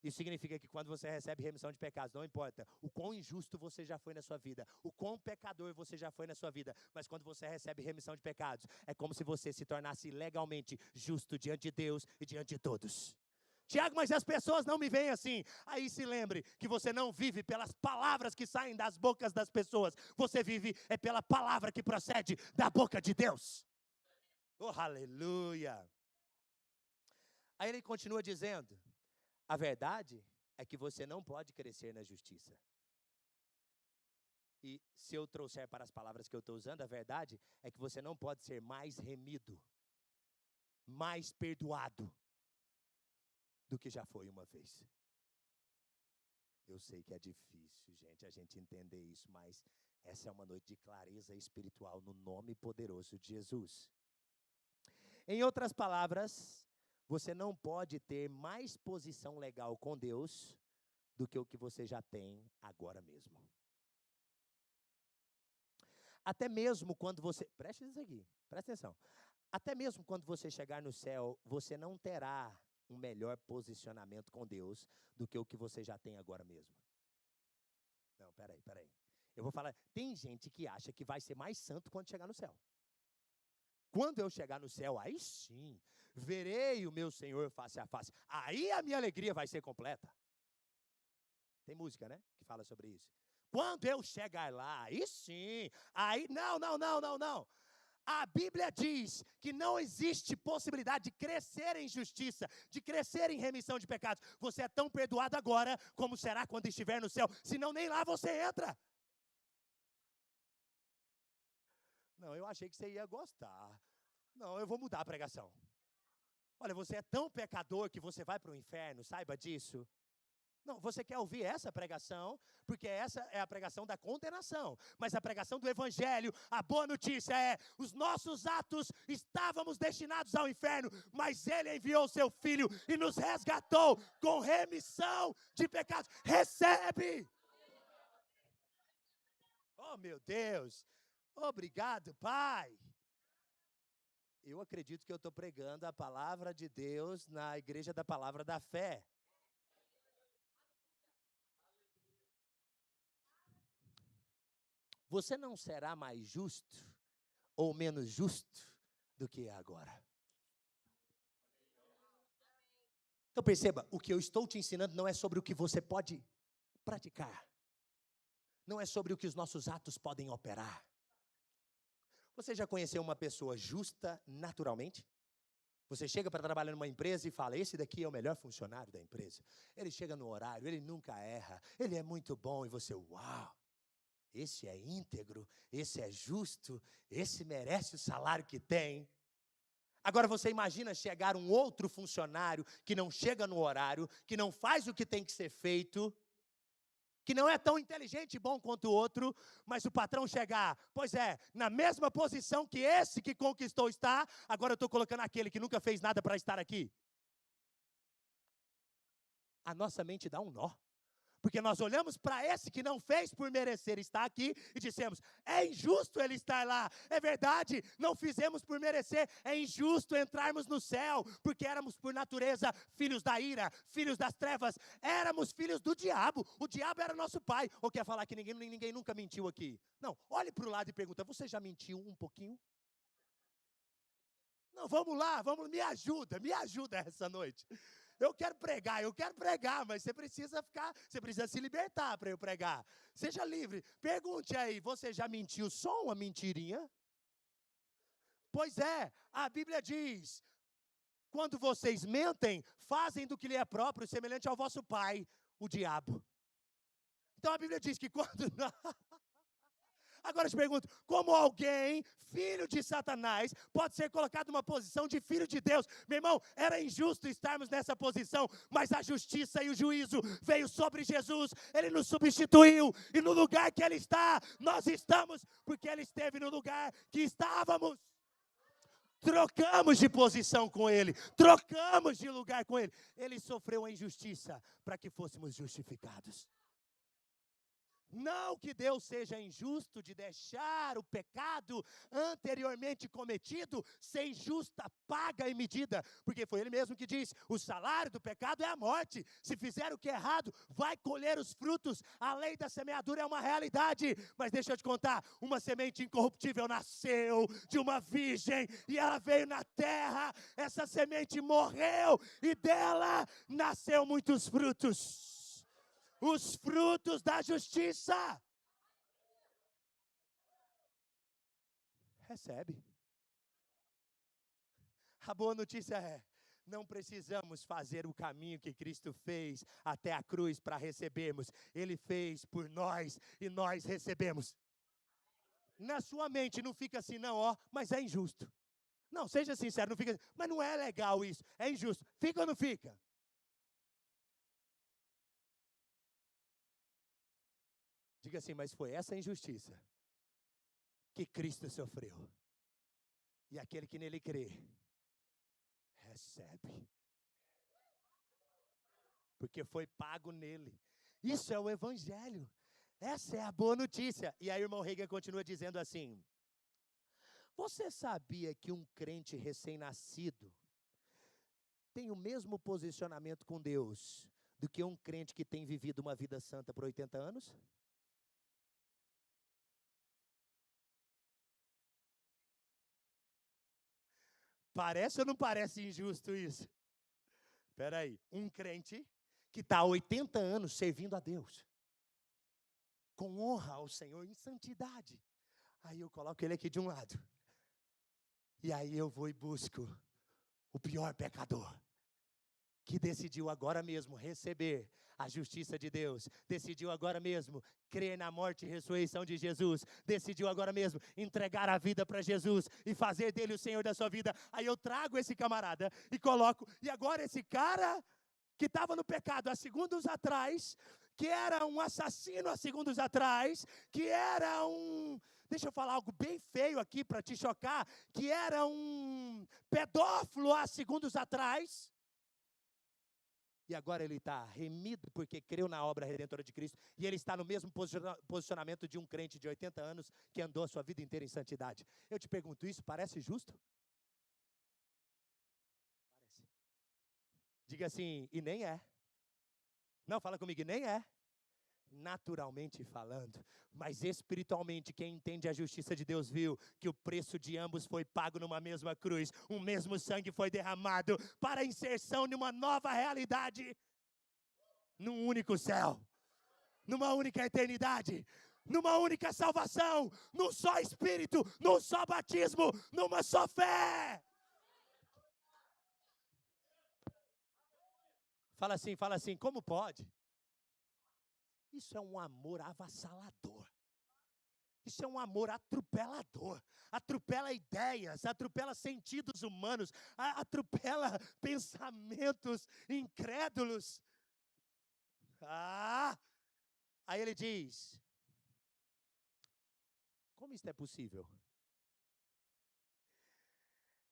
Isso significa que quando você recebe remissão de pecados, não importa o quão injusto você já foi na sua vida, o quão pecador você já foi na sua vida, mas quando você recebe remissão de pecados, é como se você se tornasse legalmente justo diante de Deus e diante de todos. Tiago, mas as pessoas não me veem assim. Aí se lembre que você não vive pelas palavras que saem das bocas das pessoas. Você vive pela palavra que procede da boca de Deus. Oh, aleluia. Aí ele continua dizendo: a verdade é que você não pode crescer na justiça. E se eu trouxer para as palavras que eu estou usando, a verdade é que você não pode ser mais remido, mais perdoado do que já foi uma vez. Eu sei que é difícil, gente, a gente entender isso, mas essa é uma noite de clareza espiritual no nome poderoso de Jesus. Em outras palavras, você não pode ter mais posição legal com Deus do que o que você já tem agora mesmo. Até mesmo quando você... Preste isso aqui, presta atenção. Até mesmo quando você chegar no céu, você não terá um melhor posicionamento com Deus do que o que você já tem agora mesmo. Não, peraí. Eu vou falar, tem gente que acha que vai ser mais santo quando chegar no céu. Quando eu chegar no céu, aí sim, verei o meu Senhor face a face. Aí a minha alegria vai ser completa. Tem música, né, que fala sobre isso. Quando eu chegar lá, aí sim, aí, não. A Bíblia diz que não existe possibilidade de crescer em justiça, de crescer em remissão de pecados. Você é tão perdoado agora, como será quando estiver no céu, senão nem lá você entra. Não, eu achei que você ia gostar. Não, eu vou mudar a pregação. Olha, você é tão pecador que você vai para o inferno, saiba disso. Não, você quer ouvir essa pregação, porque essa é a pregação da condenação. Mas a pregação do Evangelho, a boa notícia é, os nossos atos estávamos destinados ao inferno, mas Ele enviou o Seu Filho e nos resgatou com remissão de pecados. Recebe! Oh, meu Deus! Obrigado, Pai! Eu acredito que eu estou pregando a palavra de Deus na igreja da palavra da fé. Você não será mais justo ou menos justo do que é agora. Então perceba, o que eu estou te ensinando não é sobre o que você pode praticar. Não é sobre o que os nossos atos podem operar. Você já conheceu uma pessoa justa naturalmente? Você chega para trabalhar numa empresa e fala, esse daqui é o melhor funcionário da empresa. Ele chega no horário, ele nunca erra, ele é muito bom. E você, uau, esse é íntegro, esse é justo, esse merece o salário que tem. Agora você imagina chegar um outro funcionário que não chega no horário, que não faz o que tem que ser feito, que não é tão inteligente e bom quanto o outro, mas o patrão chegar, pois é, na mesma posição que esse que conquistou está, agora eu estou colocando aquele que nunca fez nada para estar aqui. A nossa mente dá um nó. Porque nós olhamos para esse que não fez por merecer estar aqui e dissemos, é injusto ele estar lá. É verdade, não fizemos por merecer. É injusto entrarmos no céu, porque éramos por natureza filhos da ira, filhos das trevas. Éramos filhos do diabo. O diabo era nosso pai. Ou quer falar que ninguém nunca mentiu aqui? Não, olhe para o lado e pergunta, você já mentiu um pouquinho? Não, vamos lá, me ajuda essa noite. Eu quero pregar, mas você precisa se libertar para eu pregar. Seja livre. Pergunte aí, você já mentiu só uma mentirinha? Pois é, a Bíblia diz, quando vocês mentem, fazem do que lhe é próprio, semelhante ao vosso pai, o diabo. Então a Bíblia diz que quando... Agora eu te pergunto, como alguém, filho de Satanás, pode ser colocado numa posição de filho de Deus? Meu irmão, era injusto estarmos nessa posição, mas a justiça e o juízo veio sobre Jesus, Ele nos substituiu, e no lugar que Ele está, nós estamos, porque Ele esteve no lugar que estávamos. Trocamos de posição com Ele, trocamos de lugar com Ele. Ele sofreu a injustiça para que fôssemos justificados. Não que Deus seja injusto de deixar o pecado anteriormente cometido sem justa paga e medida, porque foi Ele mesmo que disse, o salário do pecado é a morte, se fizer o que é errado, vai colher os frutos, a lei da semeadura é uma realidade, mas deixa eu te contar, uma semente incorruptível nasceu de uma virgem, e ela veio na terra, essa semente morreu, e dela nasceu muitos frutos. Os frutos da justiça. Recebe. A boa notícia é, Não precisamos fazer o caminho que Cristo fez até a cruz para recebermos. Ele fez por nós e nós recebemos. Na sua mente não fica assim, não, ó, mas é injusto. Não, seja sincero, não fica assim, mas não é legal isso, é injusto. Fica ou não fica? Diga assim, mas foi essa injustiça que Cristo sofreu. E aquele que nele crê, recebe. Porque foi pago nele. Isso é o evangelho. Essa é a boa notícia. E aí o irmão Reagan continua dizendo assim: você sabia que um crente recém-nascido tem o mesmo posicionamento com Deus do que um crente que tem vivido uma vida santa por 80 anos? Parece ou não parece injusto isso? Espera aí, um crente que está há 80 anos servindo a Deus, com honra ao Senhor, em santidade. Aí eu coloco ele aqui de um lado. E aí eu vou e busco o pior pecador, que decidiu agora mesmo receber a justiça de Deus, decidiu agora mesmo crer na morte e ressurreição de Jesus, decidiu agora mesmo entregar a vida para Jesus e fazer dele o Senhor da sua vida. Aí eu trago esse camarada e coloco, e agora esse cara que estava no pecado há segundos atrás, que era um assassino há segundos atrás, que era deixa eu falar algo bem feio aqui para te chocar, que era um pedófilo há segundos atrás, e agora ele está remido porque creu na obra redentora de Cristo, e ele está no mesmo posicionamento de um crente de 80 anos que andou a sua vida inteira em santidade. Eu te pergunto, isso parece justo? Parece. Diga assim, e nem é. Não, fala comigo, e nem é. Naturalmente falando, mas espiritualmente, quem entende a justiça de Deus viu que o preço de ambos foi pago numa mesma cruz, o mesmo sangue foi derramado para a inserção de uma nova realidade, num único céu, numa única eternidade, numa única salvação, num só Espírito, num só batismo, numa só fé. Fala assim, como pode? Isso é um amor avassalador. Isso é um amor atropelador. Atropela ideias, atropela sentidos humanos, atropela pensamentos incrédulos. Aí ele diz: como isso é possível?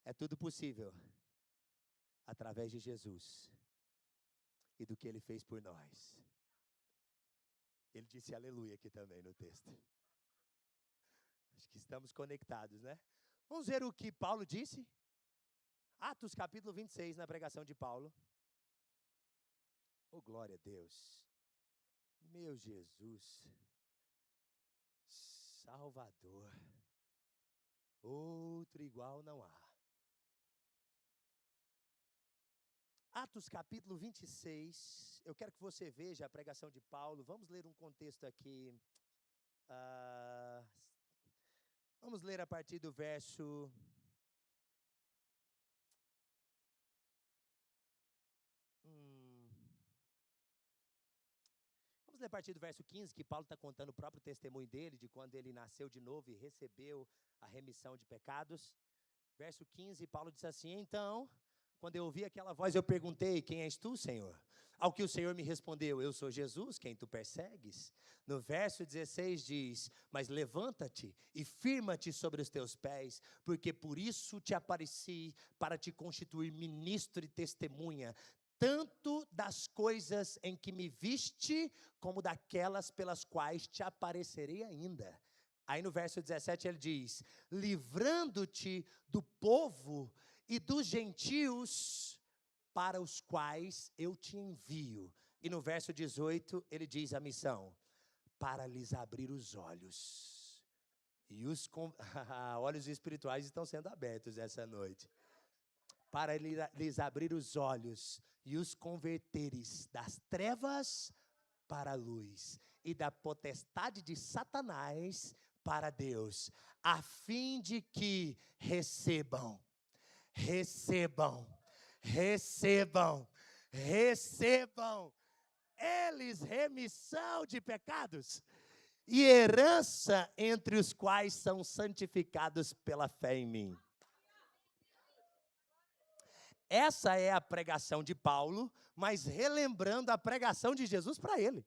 É tudo possível através de Jesus e do que ele fez por nós. Ele disse aleluia aqui também no texto. Acho que estamos conectados, né? Vamos ver o que Paulo disse? Atos capítulo 26, na pregação de Paulo. Oh, glória a Deus. Meu Jesus. Salvador. Outro igual não há. Atos capítulo 26, eu quero que você veja a pregação de Paulo. Vamos ler um contexto aqui. Vamos ler a partir do verso... Vamos ler a partir do verso 15, que Paulo está contando o próprio testemunho dele, de quando ele nasceu de novo e recebeu a remissão de pecados. Verso 15, Paulo diz assim: então, quando eu ouvi aquela voz, eu perguntei: quem és tu, Senhor? Ao que o Senhor me respondeu: eu sou Jesus, quem tu persegues. No verso 16 diz: mas levanta-te e firma-te sobre os teus pés, porque por isso te apareci, para te constituir ministro e testemunha, tanto das coisas em que me viste, como daquelas pelas quais te aparecerei ainda. Aí no verso 17 ele diz: livrando-te do povo e dos gentios para os quais eu te envio. E no verso 18 ele diz a missão: para lhes abrir os olhos. E os olhos espirituais estão sendo abertos essa noite. Para lhes abrir os olhos e os converteres das trevas para a luz e da potestade de Satanás para Deus, a fim de que recebam recebam, recebam eles remissão de pecados e herança entre os quais são santificados pela fé em mim. Essa é a pregação de Paulo, mas relembrando a pregação de Jesus para ele.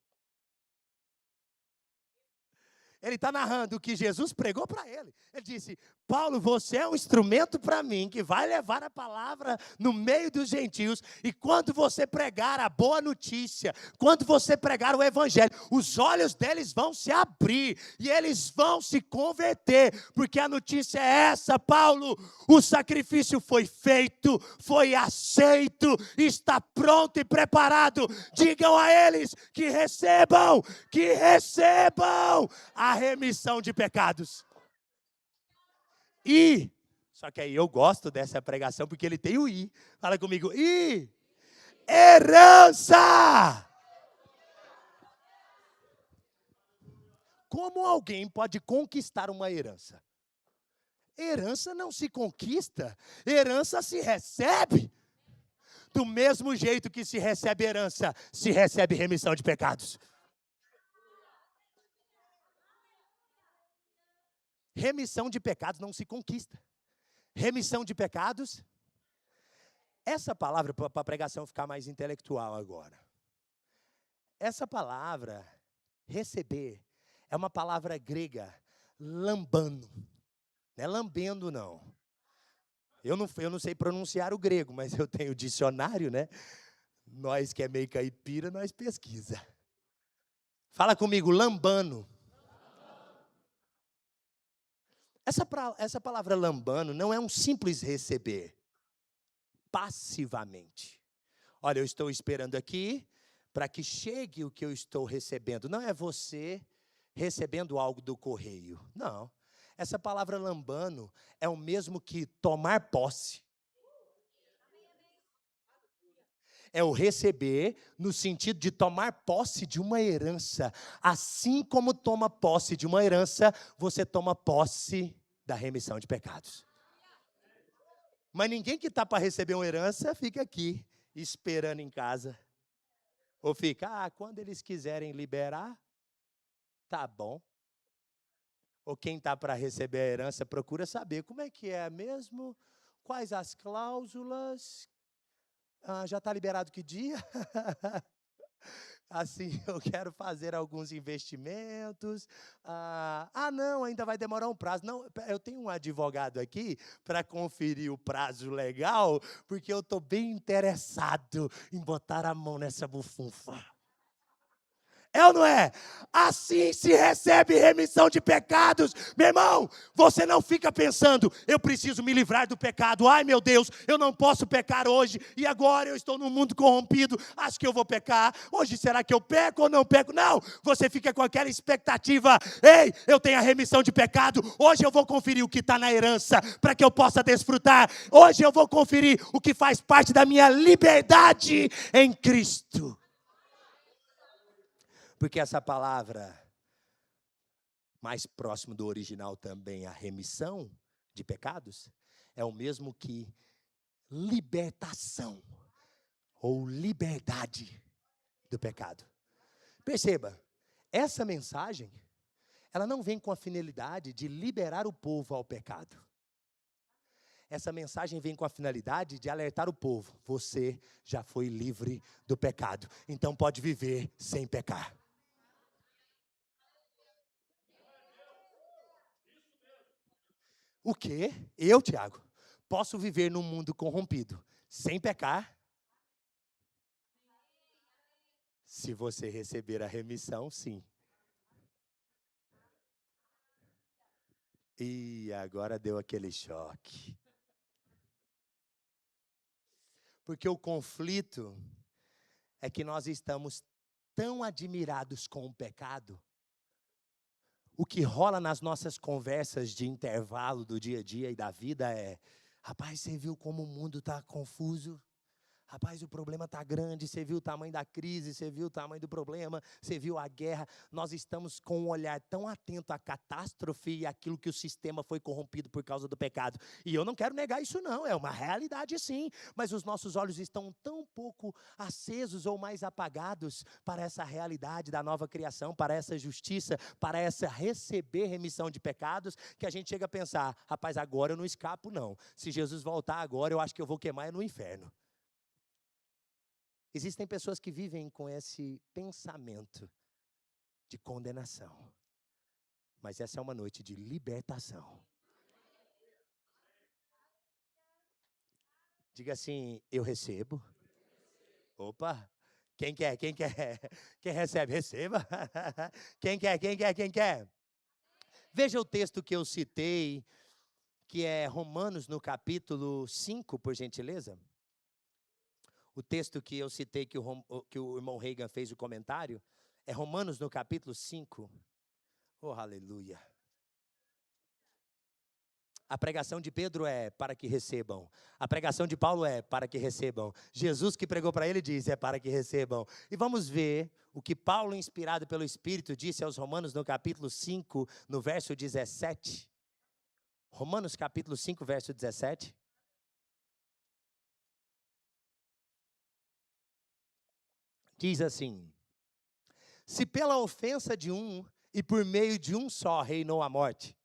Ele está narrando o que Jesus pregou para ele. Ele disse: Paulo, você é um instrumento para mim que vai levar a palavra no meio dos gentios. E quando você pregar a boa notícia, quando você pregar o evangelho, os olhos deles vão se abrir e eles vão se converter. Porque a notícia é essa, Paulo: o sacrifício foi feito, foi aceito, está pronto e preparado. Digam a eles que recebam a remissão de pecados. E, só que aí eu gosto dessa pregação porque ele tem o I. Fala comigo, I, herança. Como alguém pode conquistar uma herança? Herança não se conquista, herança se recebe. Do mesmo jeito que se recebe herança, se recebe remissão de pecados. Remissão de pecados não se conquista. Remissão de pecados. Essa palavra, para a pregação ficar mais intelectual agora. Essa palavra, receber, é uma palavra grega, lambano. Não é lambendo, não. Eu não sei pronunciar o grego, mas eu tenho o dicionário, né? Nós que é meio caipira, nós pesquisa. Fala comigo, lambano. Essa palavra lambano não é um simples receber, passivamente. Olha, eu estou esperando aqui para que chegue o que eu estou recebendo. Não é você recebendo algo do correio, não. Essa palavra lambano é o mesmo que tomar posse. É o receber no sentido de tomar posse de uma herança. Assim como toma posse de uma herança, você toma posse da remissão de pecados. Mas ninguém que está para receber uma herança fica aqui esperando em casa. Ou fica, quando eles quiserem liberar, tá bom. Ou quem está para receber a herança procura saber como é que é mesmo, quais as cláusulas. Já está liberado que dia? Assim, eu quero fazer alguns investimentos. Não, ainda vai demorar um prazo. Não, eu tenho um advogado aqui para conferir o prazo legal, porque eu estou bem interessado em botar a mão nessa bufunfa. É ou não é? Assim se recebe remissão de pecados. Meu irmão, você não fica pensando, eu preciso me livrar do pecado. Ai, meu Deus, eu não posso pecar hoje. E agora eu estou num mundo corrompido. Acho que eu vou pecar. Hoje será que eu peco ou não peco? Não, você fica com aquela expectativa. Ei, eu tenho a remissão de pecado. Hoje eu vou conferir o que está na herança para que eu possa desfrutar. Hoje eu vou conferir o que faz parte da minha liberdade em Cristo. Porque essa palavra, mais próximo do original também, a remissão de pecados, é o mesmo que libertação ou liberdade do pecado. Perceba, essa mensagem, ela não vem com a finalidade de liberar o povo ao pecado. Essa mensagem vem com a finalidade de alertar o povo. Você já foi livre do pecado, então pode viver sem pecar. O quê? Eu, Tiago, posso viver num mundo corrompido sem pecar? Se você receber a remissão, sim. E agora deu aquele choque. Porque o conflito é que nós estamos tão admirados com o pecado. O que rola nas nossas conversas de intervalo do dia a dia e da vida é: rapaz, você viu como o mundo está confuso? Rapaz, o problema está grande, você viu o tamanho da crise, você viu o tamanho do problema, você viu a guerra. Nós estamos com um olhar tão atento à catástrofe e àquilo que o sistema foi corrompido por causa do pecado. E eu não quero negar isso não, é uma realidade sim. Mas os nossos olhos estão tão pouco acesos ou mais apagados para essa realidade da nova criação, para essa justiça, para essa receber remissão de pecados, que a gente chega a pensar, rapaz, agora eu não escapo não. Se Jesus voltar agora, eu acho que eu vou queimar no inferno. Existem pessoas que vivem com esse pensamento de condenação. Mas essa é uma noite de libertação. Diga assim, eu recebo. Opa, quem quer? Quem quer? Quem recebe, receba. Quem quer? Quem quer? Quem quer? Veja o texto que eu citei, que é Romanos no capítulo 5, por gentileza. O texto que eu citei, que o irmão Reagan fez o comentário, é Romanos no capítulo 5. Oh, aleluia. A pregação de Pedro é para que recebam. A pregação de Paulo é para que recebam. Jesus que pregou para ele diz, é para que recebam. E vamos ver o que Paulo, inspirado pelo Espírito, disse aos Romanos no capítulo 5, no verso 17. Romanos capítulo 5, verso 17. Diz assim: se pela ofensa de um e por meio de um só reinou a morte.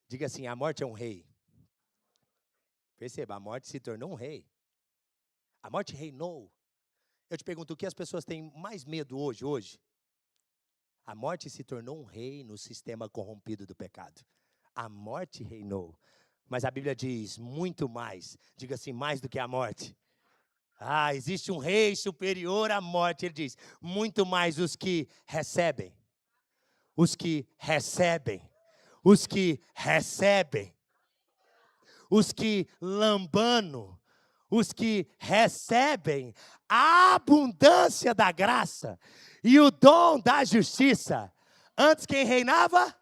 Diga assim, a morte é um rei. Perceba, a morte se tornou um rei. A morte reinou. Eu te pergunto, o que as pessoas têm mais medo hoje? A morte se tornou um rei no sistema corrompido do pecado. A morte reinou. Mas a Bíblia diz muito mais. Diga assim, mais do que a morte. Ah, existe um rei superior à morte. Ele diz, muito mais os que recebem. Os que recebem. Os que recebem. Os que lambano. Os que recebem a abundância da graça e o dom da justiça. Antes quem reinava?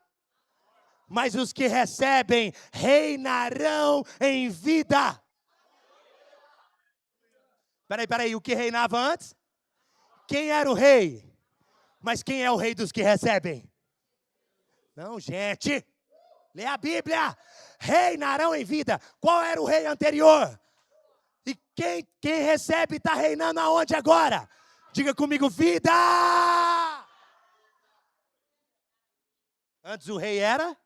Mas os que recebem reinarão em vida. Peraí, o que reinava antes? Quem era o rei? Mas quem é o rei dos que recebem? Não, gente, lê a Bíblia. Reinarão em vida. Qual era o rei anterior? E quem recebe está reinando aonde agora? Diga comigo, vida! Antes o rei era,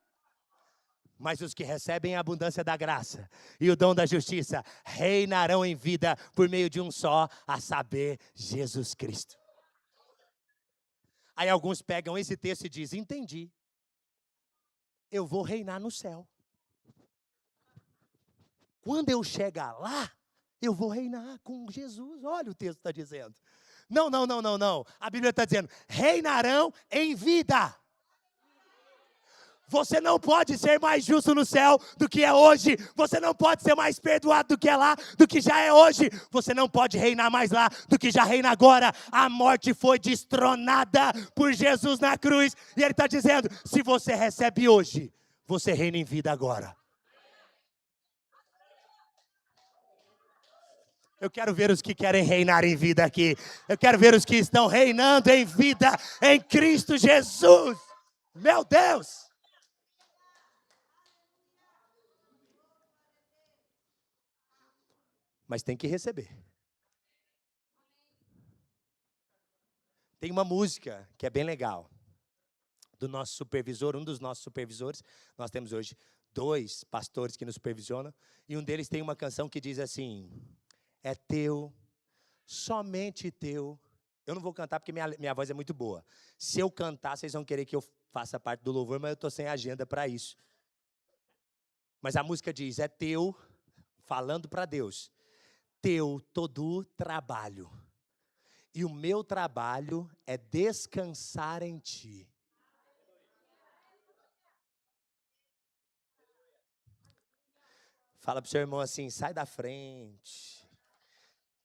mas os que recebem a abundância da graça e o dom da justiça reinarão em vida por meio de um só, a saber, Jesus Cristo. Aí alguns pegam esse texto e dizem, entendi, eu vou reinar no céu. Quando eu chegar lá, eu vou reinar com Jesus. Olha o texto está dizendo. Não. A Bíblia está dizendo, reinarão em vida. Você não pode ser mais justo no céu do que é hoje. Você não pode ser mais perdoado do que é lá, do que já é hoje. Você não pode reinar mais lá do que já reina agora. A morte foi destronada por Jesus na cruz. E Ele está dizendo, se você recebe hoje, você reina em vida agora. Eu quero ver os que querem reinar em vida aqui. Eu quero ver os que estão reinando em vida em Cristo Jesus. Meu Deus! Mas tem que receber. Tem uma música que é bem legal, do nosso supervisor, um dos nossos supervisores. Nós temos hoje 2 pastores que nos supervisionam, e um deles tem uma canção que diz assim, é teu, somente teu. Eu não vou cantar porque minha voz é muito boa. Se eu cantar, vocês vão querer que eu faça parte do louvor, mas eu estou sem agenda para isso. Mas a música diz, é teu, falando para Deus, teu todo trabalho. E o meu trabalho é descansar em ti. Fala para o seu irmão assim, sai da frente.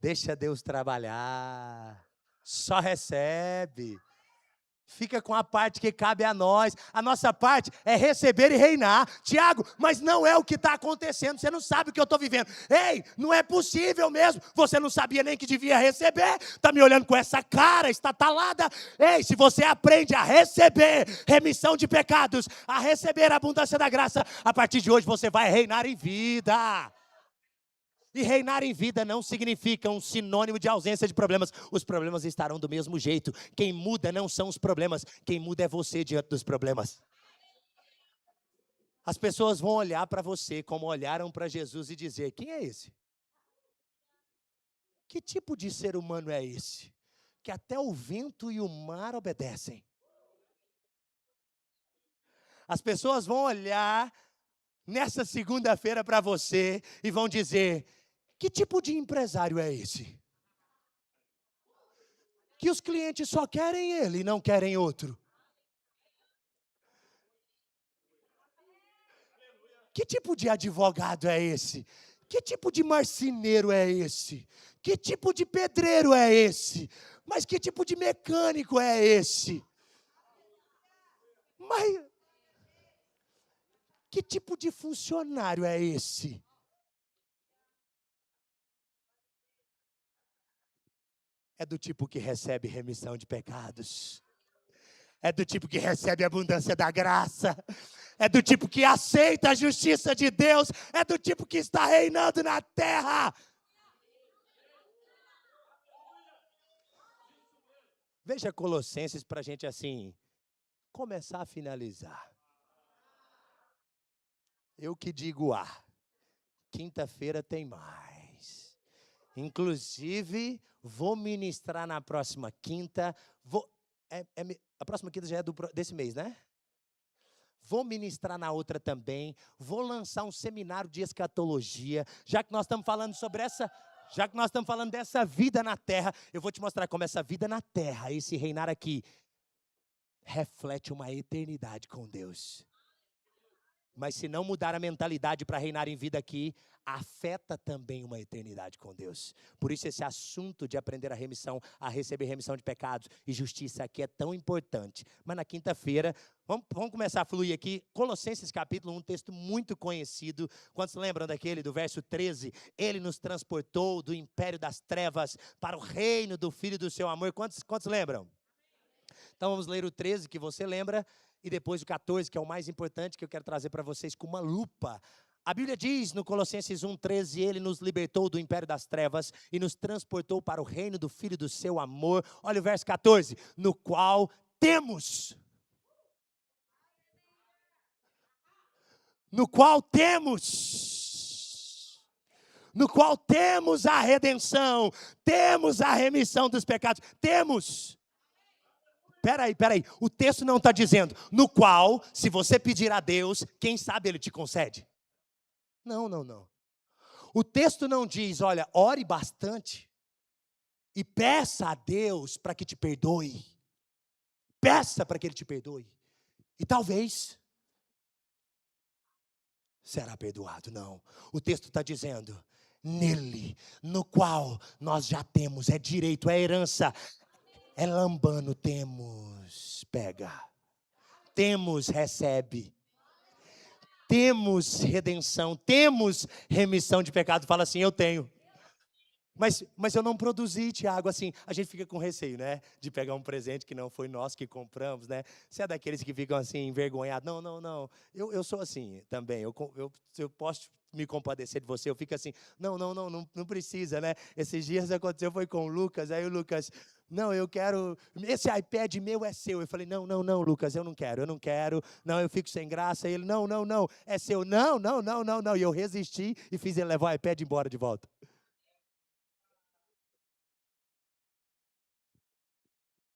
Deixa Deus trabalhar. Só recebe. Fica com a parte que cabe a nós. A nossa parte é receber e reinar. Tiago, mas não é o que está acontecendo. Você não sabe o que eu estou vivendo. Ei, não é possível mesmo. Você não sabia nem que devia receber. Está me olhando com essa cara estatalada. Ei, se você aprende a receber remissão de pecados, a receber a abundância da graça, a partir de hoje você vai reinar em vida. E reinar em vida não significa um sinônimo de ausência de problemas. Os problemas estarão do mesmo jeito. Quem muda não são os problemas. Quem muda é você diante dos problemas. As pessoas vão olhar para você como olharam para Jesus e dizer: quem é esse? Que tipo de ser humano é esse? Que até o vento e o mar obedecem. As pessoas vão olhar nessa segunda-feira para você e vão dizer: que tipo de empresário é esse? Que os clientes só querem ele e não querem outro. Que tipo de advogado é esse? Que tipo de marceneiro é esse? Que tipo de pedreiro é esse? Mas que tipo de mecânico é esse? Mas que tipo de funcionário é esse? É do tipo que recebe remissão de pecados. É do tipo que recebe a abundância da graça. É do tipo que aceita a justiça de Deus. É do tipo que está reinando na terra. Veja Colossenses para a gente assim, começar a finalizar. Eu que digo quinta-feira tem mais. Inclusive, vou ministrar na próxima quinta. A próxima quinta já é desse mês, né? Vou ministrar na outra também. Vou lançar um seminário de escatologia. Já que nós estamos falando dessa vida na terra, eu vou te mostrar como essa vida na terra, esse reinar aqui, reflete uma eternidade com Deus. Mas se não mudar a mentalidade para reinar em vida aqui, afeta também uma eternidade com Deus. Por isso esse assunto de aprender a receber remissão de pecados e justiça aqui é tão importante. Mas na quinta-feira, vamos começar a fluir aqui. Colossenses capítulo 1, um texto muito conhecido. Quantos lembram daquele do verso 13? Ele nos transportou do império das trevas para o reino do Filho do seu amor. Quantos lembram? Então vamos ler o 13 que você lembra. E depois o 14, que é o mais importante, que eu quero trazer para vocês com uma lupa. A Bíblia diz no Colossenses 1,13, Ele nos libertou do império das trevas e nos transportou para o reino do Filho do seu amor. Olha o verso 14, no qual temos a redenção, temos a remissão dos pecados, temos. Peraí, o texto não está dizendo, no qual, se você pedir a Deus, quem sabe Ele te concede. Não. O texto não diz, olha, ore bastante e peça a Deus para que te perdoe. Peça para que Ele te perdoe. E talvez será perdoado. Não, o texto está dizendo, nele, no qual nós já temos, é direito, é herança. É lambano, temos, pega. Temos, recebe. Temos redenção, temos remissão de pecado. Fala assim, eu tenho. Mas eu não produzi, Tiago, assim, a gente fica com receio, né? De pegar um presente que não foi nós que compramos, né? Você é daqueles que ficam assim, envergonhados. Não. Eu sou assim também. Eu posso me compadecer de você, eu fico assim, não precisa, né? Esses dias aconteceu, foi com o Lucas, aí o Lucas, não, eu quero, esse iPad meu é seu. Eu falei, não, Lucas, eu não quero, não, eu fico sem graça. E ele, não, é seu, não. E eu resisti e fiz ele levar o iPad embora de volta.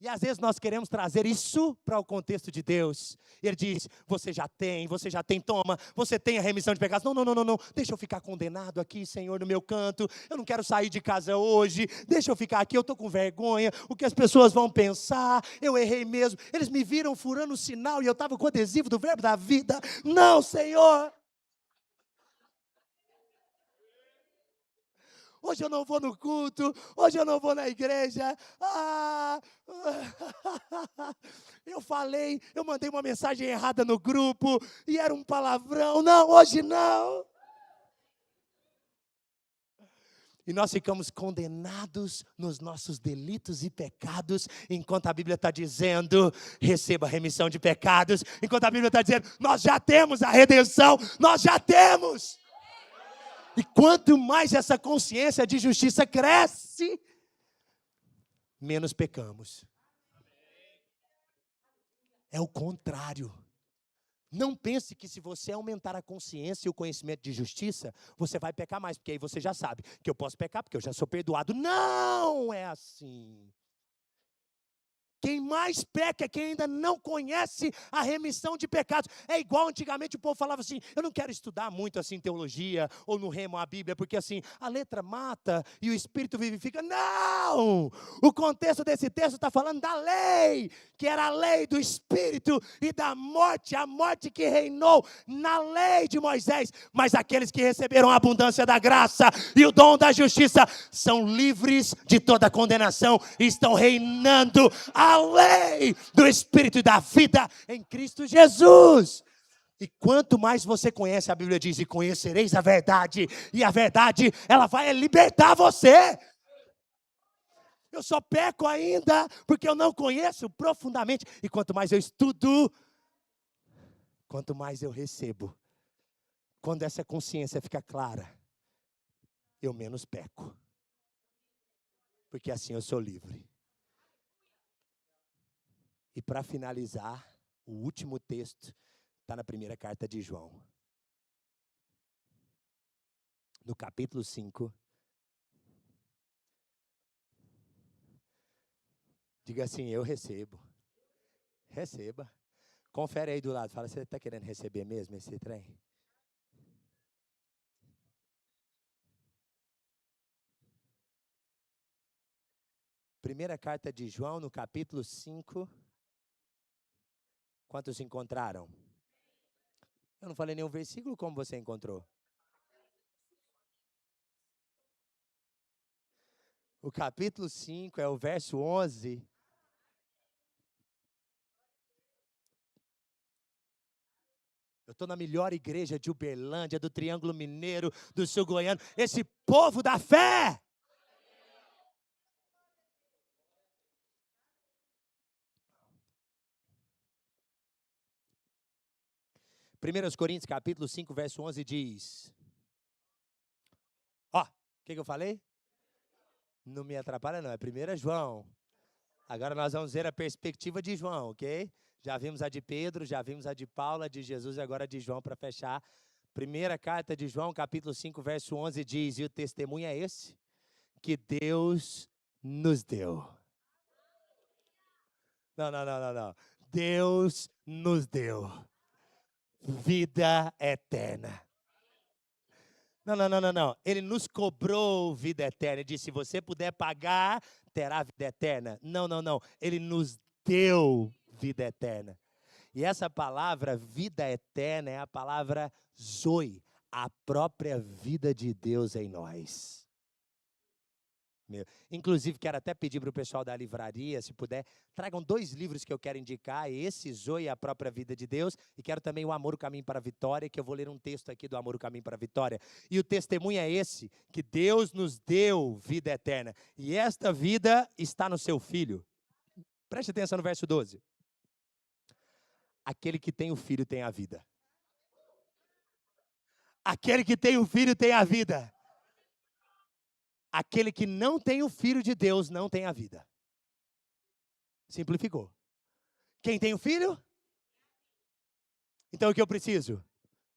E às vezes nós queremos trazer isso para o contexto de Deus. Ele diz, você já tem, toma, você tem a remissão de pecados. Não, deixa eu ficar condenado aqui, Senhor, no meu canto. Eu não quero sair de casa hoje, deixa eu ficar aqui, eu estou com vergonha. O que as pessoas vão pensar, eu errei mesmo. Eles me viram furando o sinal e eu estava com o adesivo do verbo da vida. Não, Senhor. hoje eu não vou no culto, hoje eu não vou na igreja. Eu mandei uma mensagem errada no grupo e era um palavrão. Não, hoje não. E nós ficamos condenados nos nossos delitos e pecados, enquanto a Bíblia está dizendo, receba a remissão de pecados, enquanto a Bíblia está dizendo, nós já temos a redenção, nós já temos. E quanto mais essa consciência de justiça cresce, menos pecamos. É o contrário. Não pense que se você aumentar a consciência e o conhecimento de justiça, você vai pecar mais, porque aí você já sabe que eu posso pecar, porque eu já sou perdoado. Não é assim. Quem mais peca é quem ainda não conhece a remissão de pecados. É igual antigamente o povo falava assim, eu não quero estudar muito assim teologia, ou no remo a Bíblia, porque assim, a letra mata e o Espírito vivifica. Não! O contexto desse texto está falando da lei, que era a lei do Espírito e da morte, a morte que reinou na lei de Moisés. Mas aqueles que receberam a abundância da graça e o dom da justiça são livres de toda condenação e estão reinando a lei do Espírito e da vida em Cristo Jesus. E quanto mais você conhece, a Bíblia diz, e conhecereis a verdade, e a verdade, ela vai libertar você. Eu só peco ainda porque eu não conheço profundamente. E quanto mais eu estudo, quanto mais eu recebo. Quando essa consciência fica clara, eu menos peco. Porque assim eu sou livre. E para finalizar, o último texto está na primeira carta de João. No capítulo 5. Diga assim, eu recebo. Receba. Confere aí do lado. Fala, você está querendo receber mesmo esse trem? Primeira carta de João, no capítulo 5. Quantos encontraram? Eu não falei nenhum versículo, como você encontrou? O capítulo 5 é o verso 11. Eu estou na melhor igreja de Uberlândia, do Triângulo Mineiro, do Sul Goiano. Esse povo da fé. Primeiros Coríntios, capítulo 5, verso 11 diz. Ó, o que eu falei? Não me atrapalha não, é 1 João. Agora nós vamos ver a perspectiva de João, ok? Já vimos a de Pedro, já vimos a de Paulo, a de Jesus e agora a de João para fechar. Primeira carta de João, capítulo 5, verso 11 diz, e o testemunho é esse, que Deus nos deu. Não. Deus nos deu vida eterna. Não. Ele nos cobrou vida eterna. Ele disse, se você puder pagar, terá vida eterna. Não. Ele nos deu vida eterna. E essa palavra, vida eterna, é a palavra Zoe, a própria vida de Deus em nós. Inclusive, quero até pedir para o pessoal da livraria, se puder, tragam 2 livros que eu quero indicar, esse, Zoe, a própria vida de Deus, e quero também o Amor, o Caminho para a Vitória, que eu vou ler um texto aqui do Amor, o Caminho para a Vitória. E o testemunho é esse, que Deus nos deu vida eterna, e esta vida está no seu Filho. Preste atenção no verso 12. Aquele que tem o Filho tem a vida. Aquele que tem o Filho tem a vida. Aquele que não tem o Filho de Deus não tem a vida. Simplificou. Quem tem o Filho? Então o que eu preciso?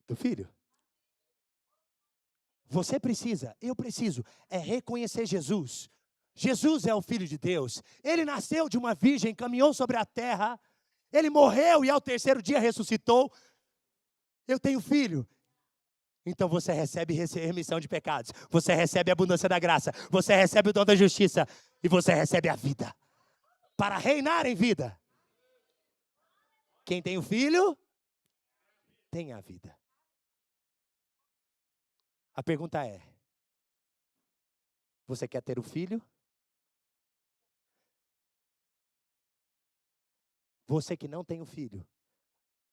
Do Filho. Você precisa, eu preciso, é reconhecer Jesus. Jesus é o Filho de Deus. Ele nasceu de uma virgem, caminhou sobre a terra. Ele morreu e ao 3º dia ressuscitou. Eu tenho filho. Então você recebe remissão de pecados. Você recebe a abundância da graça. Você recebe o dom da justiça. E você recebe a vida. Para reinar em vida. Quem tem o filho, tem a vida. A pergunta é, Você quer ter o filho? Você que não tem o filho,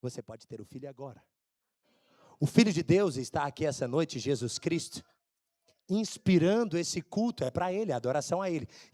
você pode ter o filho agora. O Filho de Deus está aqui essa noite, Jesus Cristo, inspirando esse culto, é para Ele, a adoração a Ele.